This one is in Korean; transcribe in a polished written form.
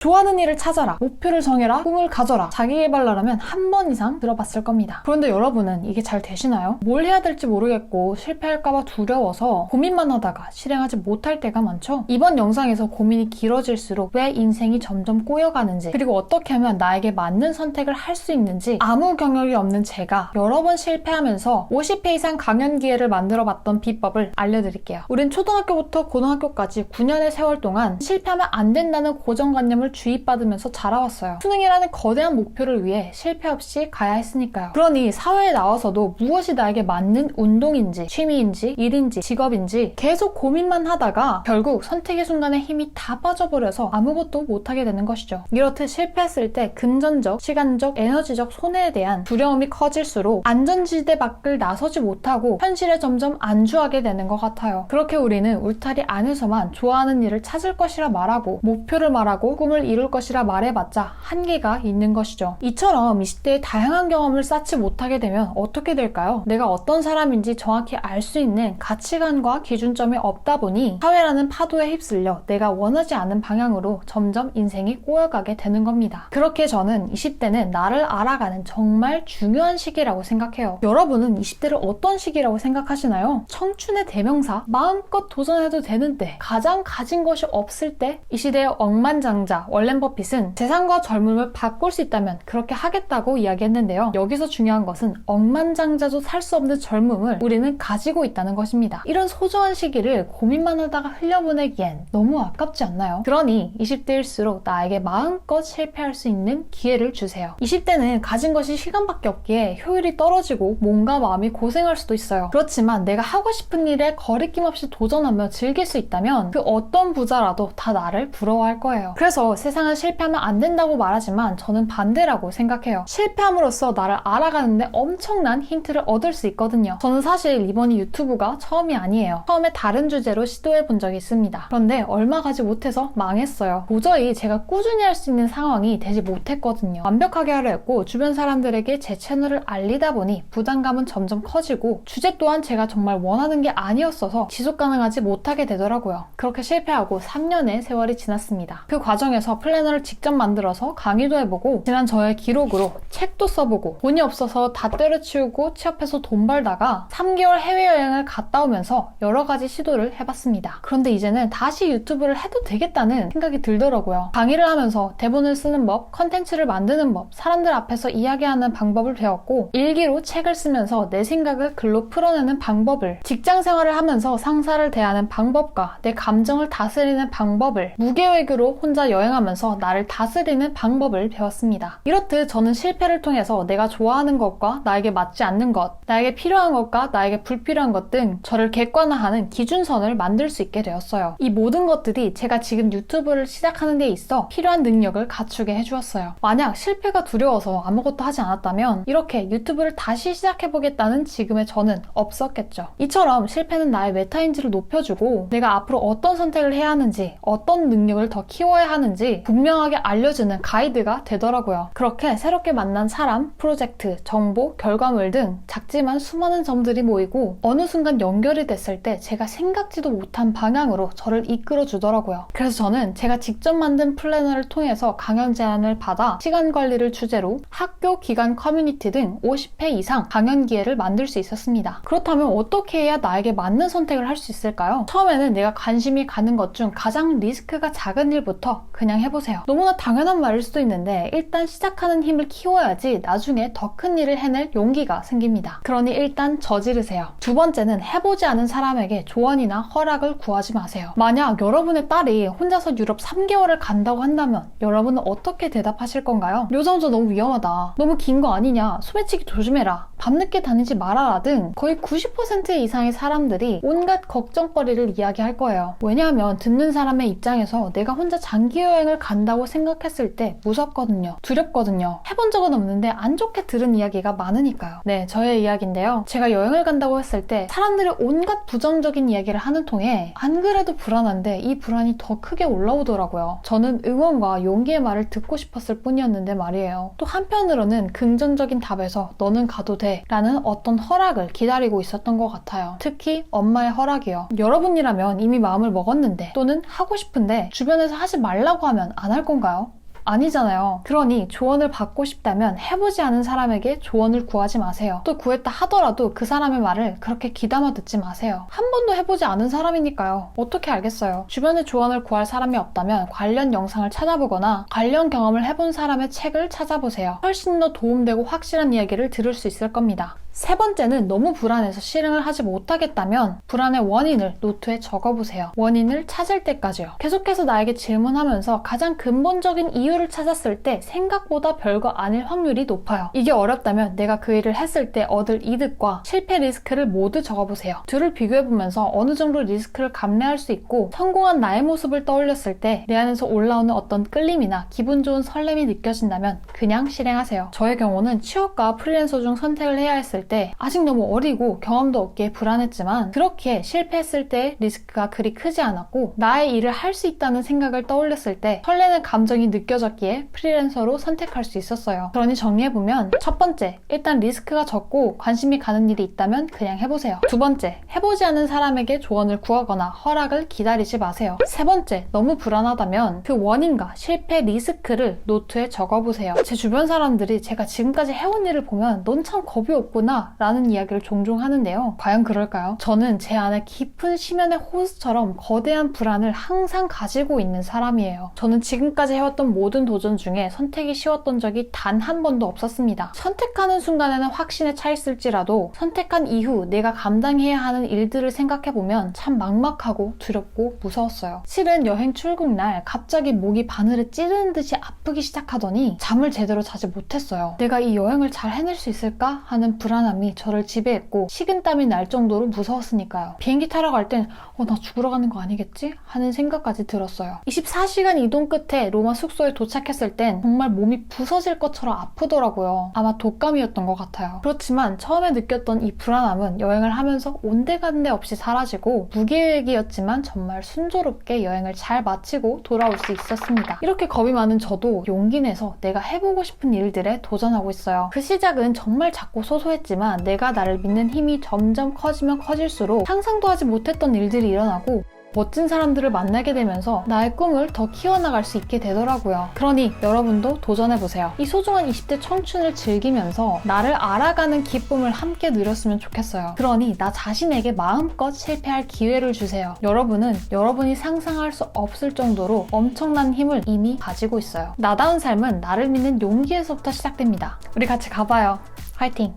좋아하는 일을 찾아라, 목표를 정해라, 꿈을 가져라. 자기계발러라면 한 번 이상 들어봤을 겁니다. 그런데 여러분은 이게 잘 되시나요? 뭘 해야 될지 모르겠고 실패할까봐 두려워서 고민만 하다가 실행하지 못할 때가 많죠? 이번 영상에서 고민이 길어질수록 왜 인생이 점점 꼬여가는지, 그리고 어떻게 하면 나에게 맞는 선택을 할 수 있는지, 아무 경력이 없는 제가 여러 번 실패하면서 50회 이상 강연 기회를 만들어봤던 비법을 알려드릴게요. 우린 초등학교부터 고등학교까지 9년의 세월 동안 실패하면 안 된다는 고정관념을 주입받으면서 자라왔어요. 수능이라는 거대한 목표를 위해 실패 없이 가야 했으니까요. 그러니 사회에 나와서도 무엇이 나에게 맞는 운동인지, 취미인지, 일인지, 직업인지 계속 고민만 하다가 결국 선택의 순간에 힘이 다 빠져버려서 아무것도 못하게 되는 것이죠. 이렇듯 실패했을 때 금전적, 시간적, 에너지적 손해에 대한 두려움이 커질수록 안전지대 밖을 나서지 못하고 현실에 점점 안주하게 되는 것 같아요. 그렇게 우리는 울타리 안에서만 좋아하는 일을 찾을 것이라 말하고, 목표를 말하고, 꿈을 이룰 것이라 말해봤자 한계가 있는 것이죠. 이처럼 20대의 다양한 경험을 쌓지 못하게 되면 어떻게 될까요? 내가 어떤 사람인지 정확히 알 수 있는 가치관과 기준점이 없다 보니 사회라는 파도에 휩쓸려 내가 원하지 않은 방향으로 점점 인생이 꼬여가게 되는 겁니다. 그렇게 저는 20대는 나를 알아가는 정말 중요한 시기라고 생각해요. 여러분은 20대를 어떤 시기라고 생각하시나요? 청춘의 대명사? 마음껏 도전해도 되는 때, 가장 가진 것이 없을 때? 이 시대의 억만장자 월렌 버핏은 재산과 젊음을 바꿀 수 있다면 그렇게 하겠다고 이야기했는데요. 여기서 중요한 것은 억만장자도 살 수 없는 젊음을 우리는 가지고 있다는 것입니다. 이런 소중한 시기를 고민만 하다가 흘려보내기엔 너무 아깝지 않나요? 그러니 20대일수록 나에게 마음껏 실패할 수 있는 기회를 주세요. 20대는 가진 것이 시간밖에 없기에 효율이 떨어지고 몸과 마음이 고생할 수도 있어요. 그렇지만 내가 하고 싶은 일에 거리낌 없이 도전하며 즐길 수 있다면 그 어떤 부자라도 다 나를 부러워할 거예요. 그래서 세상은 실패하면 안 된다고 말하지만 저는 반대라고 생각해요. 실패함으로써 나를 알아가는데 엄청난 힌트를 얻을 수 있거든요. 저는 사실 이번이 유튜브가 처음이 아니에요. 처음에 다른 주제로 시도해 본 적이 있습니다. 그런데 얼마 가지 못해서 망했어요. 도저히 제가 꾸준히 할 수 있는 상황이 되지 못했거든요. 완벽하게 하려 했고 주변 사람들에게 제 채널을 알리다 보니 부담감은 점점 커지고 주제 또한 제가 정말 원하는 게 아니었어서 지속 가능하지 못하게 되더라고요. 그렇게 실패하고 3년의 세월이 지났습니다. 그 과정에서 플래너를 직접 만들어서 강의도 해보고 지난 저의 기록으로 책도 써보고 돈이 없어서 다 때려치우고 취업해서 돈 벌다가 3개월 해외여행을 갔다 오면서 여러 가지 시도를 해봤습니다. 그런데 이제는 다시 유튜브를 해도 되겠다는 생각이 들더라고요. 강의를 하면서 대본을 쓰는 법, 컨텐츠를 만드는 법, 사람들 앞에서 이야기하는 방법을 배웠고 일기로 책을 쓰면서 내 생각을 글로 풀어내는 방법을, 직장 생활을 하면서 상사를 대하는 방법과 내 감정을 다스리는 방법을, 무계획으로 혼자 여행하면서 나를 다스리는 방법을 배웠습니다. 이렇듯 저는 실패를 통해서 내가 좋아하는 것과 나에게 맞지 않는 것, 나에게 필요한 것과 나에게 불필요한 것 등 저를 객관화하는 기준선을 만들 수 있게 되었어요. 이 모든 것들이 제가 지금 유튜브를 시작하는 데 있어 필요한 능력을 갖추게 해주었어요. 만약 실패가 두려워서 아무것도 하지 않았다면 이렇게 유튜브를 다시 시작해보겠다는 지금의 저는 없었겠죠. 이처럼 실패는 나의 메타인지를 높여주고 내가 앞으로 어떤 선택을 해야 하는지, 어떤 능력을 더 키워야 하는지 분명하게 알려주는 가이드가 되더라고요. 그렇게 새롭게 만난 사람, 프로젝트, 정보, 결과물 등 작지만 수많은 점들이 모이고 어느 순간 연결이 됐을 때 제가 생각지도 못한 방향으로 저를 이끌어 주더라고요. 그래서 저는 제가 직접 만든 플래너를 통해서 강연 제안을 받아 시간 관리를 주제로 학교, 기관, 커뮤니티 등 50회 이상 강연 기회를 만들 수 있었습니다. 그렇다면 어떻게 해야 나에게 맞는 선택을 할 수 있을까요? 처음에는 내가 관심이 가는 것 중 가장 리스크가 작은 일부터 그냥 해보세요. 너무나 당연한 말일 수도 있는데 일단 시작하는 힘을 키워야지 나중에 더 큰 일을 해낼 용기가 생깁니다. 그러니 일단 저지르세요. 두 번째는 해보지 않은 사람에게 조언이나 허락을 구하지 마세요. 만약 여러분의 딸이 혼자서 유럽 3개월을 간다고 한다면 여러분은 어떻게 대답하실 건가요? 요점도 너무 위험하다. 너무 긴 거 아니냐? 소매치기 조심해라. 밤늦게 다니지 말아라 등 거의 90% 이상의 사람들이 온갖 걱정거리를 이야기할 거예요. 왜냐하면 듣는 사람의 입장에서 내가 혼자 장기 여행을 간다고 생각했을 때 무섭거든요. 두렵거든요. 해본 적은 없는데 안 좋게 들은 이야기가 많으니까요. 네, 저의 이야기인데요. 제가 여행을 간다고 했을 때 사람들이 온갖 부정적인 이야기를 하는 통에 안 그래도 불안한데 이 불안이 더 크게 올라오더라고요. 저는 응원과 용기의 말을 듣고 싶었을 뿐이었는데 말이에요. 또 한편으로는 긍정적인 답에서 너는 가도 돼 돼 라는 어떤 허락을 기다리고 있었던 것 같아요. 특히 엄마의 허락이요. 여러분이라면 이미 마음을 먹었는데 또는 하고 싶은데 주변에서 하지 말라고 하면 안 할 건가요? 아니잖아요. 그러니 조언을 받고 싶다면 해보지 않은 사람에게 조언을 구하지 마세요. 또 구했다 하더라도 그 사람의 말을 그렇게 귀담아 듣지 마세요. 한 번도 해보지 않은 사람이니까요. 어떻게 알겠어요. 주변에 조언을 구할 사람이 없다면 관련 영상을 찾아보거나 관련 경험을 해본 사람의 책을 찾아보세요. 훨씬 더 도움되고 확실한 이야기를 들을 수 있을 겁니다. 세 번째는 너무 불안해서 실행을 하지 못하겠다면 불안의 원인을 노트에 적어보세요. 원인을 찾을 때까지요. 계속해서 나에게 질문하면서 가장 근본적인 이유를 찾았을 때 생각보다 별거 아닐 확률이 높아요. 이게 어렵다면 내가 그 일을 했을 때 얻을 이득과 실패 리스크를 모두 적어보세요. 둘을 비교해보면서 어느 정도 리스크를 감내할 수 있고 성공한 나의 모습을 떠올렸을 때 내 안에서 올라오는 어떤 끌림이나 기분 좋은 설렘이 느껴진다면 그냥 실행하세요. 저의 경우는 취업과 프리랜서 중 선택을 해야 했을 때 아직 너무 어리고 경험도 없기에 불안했지만 그렇게 실패했을 때 리스크가 그리 크지 않았고 나의 일을 할 수 있다는 생각을 떠올렸을 때 설레는 감정이 느껴졌기에 프리랜서로 선택할 수 있었어요. 그러니 정리해보면 첫 번째, 일단 리스크가 적고 관심이 가는 일이 있다면 그냥 해보세요. 두 번째, 해보지 않은 사람에게 조언을 구하거나 허락을 기다리지 마세요. 세 번째, 너무 불안하다면 그 원인과 실패 리스크를 노트에 적어보세요. 제 주변 사람들이 제가 지금까지 해온 일을 보면 넌 참 겁이 없구나 라는 이야기를 종종 하는데요. 과연 그럴까요? 저는 제 안에 깊은 심연의 호수처럼 거대한 불안을 항상 가지고 있는 사람이에요. 저는 지금까지 해왔던 모든 도전 중에 선택이 쉬웠던 적이 단 한 번도 없었습니다. 선택하는 순간에는 확신에 차 있을지라도 선택한 이후 내가 감당해야 하는 일들을 생각해보면 참 막막하고 두렵고 무서웠어요. 실은 여행 출국날 갑자기 목이 바늘에 찌르는 듯이 아프기 시작하더니 잠을 제대로 자지 못했어요. 내가 이 여행을 잘 해낼 수 있을까 하는 불안함이 저를 지배했고 식은땀이 날 정도로 무서웠으니까요. 비행기 타러 갈 땐 나 죽으러 가는 거 아니겠지? 하는 생각까지 들었어요. 24시간 이동 끝에 로마 숙소에 도착했을 땐 정말 몸이 부서질 것처럼 아프더라고요. 아마 독감이었던 것 같아요. 그렇지만 처음에 느꼈던 이 불안함은 여행을 하면서 온데간데 없이 사라지고 무계획이었지만 정말 순조롭게 여행을 잘 마치고 돌아올 수 있었습니다. 이렇게 겁이 많은 저도 용기 내서 내가 해보고 싶은 일들에 도전하고 있어요. 그 시작은 정말 작고 소소했지만 내가 나를 믿는 힘이 점점 커지면 커질수록 상상도 하지 못했던 일들이 일어나고 멋진 사람들을 만나게 되면서 나의 꿈을 더 키워나갈 수 있게 되더라고요. 그러니 여러분도 도전해보세요. 이 소중한 20대 청춘을 즐기면서 나를 알아가는 기쁨을 함께 누렸으면 좋겠어요. 그러니 나 자신에게 마음껏 실패할 기회를 주세요. 여러분은 여러분이 상상할 수 없을 정도로 엄청난 힘을 이미 가지고 있어요. 나다운 삶은 나를 믿는 용기에서부터 시작됩니다. 우리 같이 가봐요. 화이팅!